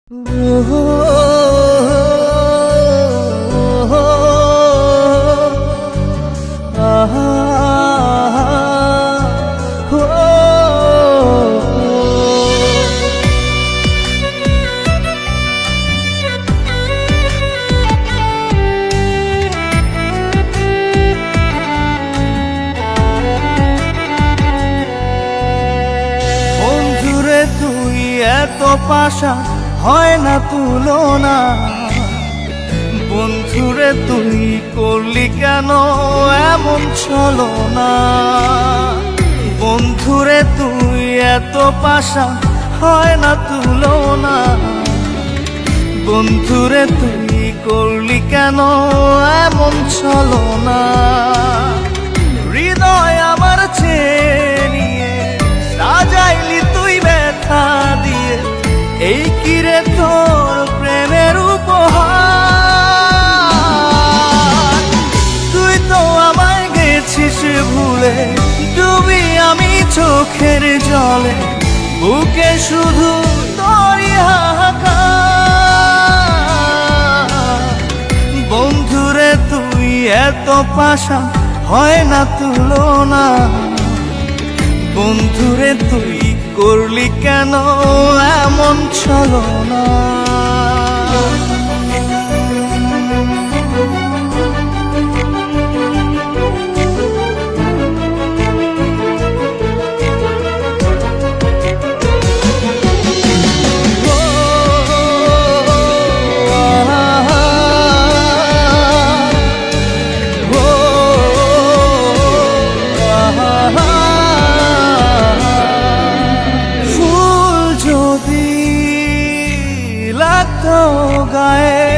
বন্ধুরে তুই এত পাশা হয় না তুলনা। বন্ধুরে তুই করলি কেন এমন ছলনা। বন্ধুরে তুই এত পাশা হয় না তুলনা। বন্ধুরে তুই করলি কেন এমন ছলনা। হৃদয় আমার চেয়ে নিয়ে সাজাইলি তুই ব্যথা দিয়ে, এই কিরে তোর প্রেমের উপহার। তুই তো আমায় গেছিস ভুলে, ডুবি আমি চোখের জলে, বুকে শুধু তোরই হাহাকার। বন্ধুরে তুই এত পাশা হয় না তুলনা। বন্ধুরে তুই করলি কেন এমন ছলনা। গায়ে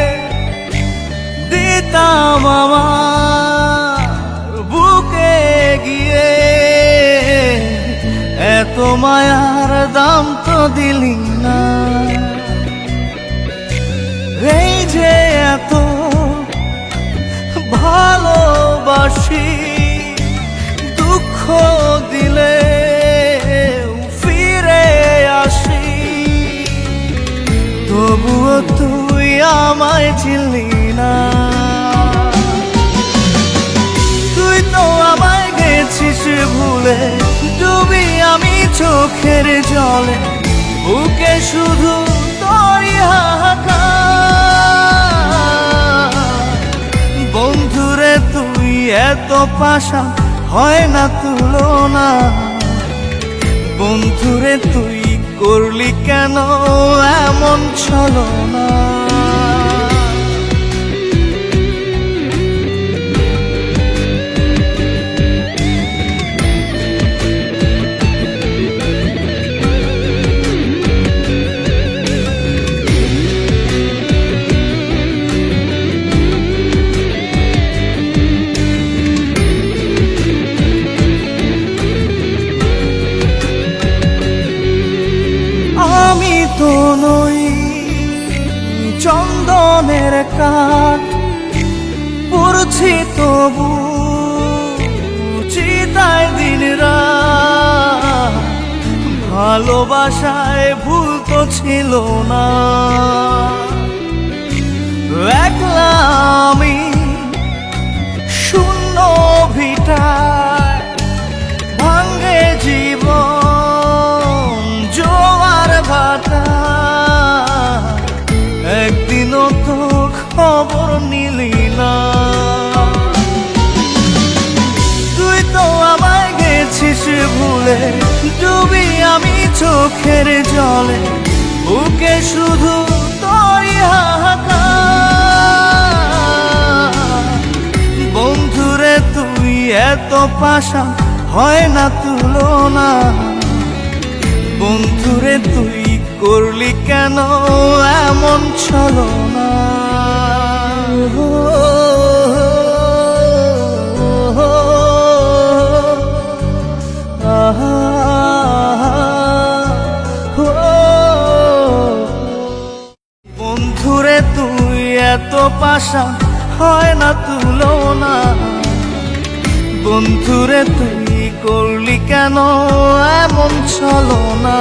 দিতাম আমার বুকে গিয়ে, এত মায়ার দাম তো দিলি না। এই যে এত ভালোবাসি, দুঃখ দিলে ফিরে আসি, তবুও তুই আমায় চিনলি না। তুই তো আমায় গেছিস ভুলে, ডুবি আমি চোখের জলে, বুকে শুধু তোরই হাহাকার। বন্ধুরে তুই এত পাশা হয় না তুলনা। বন্ধুরে তুই করলি কেন এমন ছলনা। আমি তো নই চন্দনের কাঠ, পড়ছি তবু চিতায় দিন রাত। ভালোবাসায় ভুল তো ছিল না, একলা আমি শূন্য ভিটায় ভাঙে জীবন জোয়ার ভাটা। একদিনও তো খবর নিলি না। তুই তো আমায় গেছিস ভুলে, ডুবি আমি চোখের জলে, বুকে শুধু তোরই হাহাকার। বন্ধুরে তুই এত পাশা হয় না তুলনা। বন্ধুরে তুই করলি কেন এমন ছলনা। বন্ধুরে তুই এত পাশা হয় না তুলনা। বন্ধুরে তুই করলি কেন এমন ছলনা।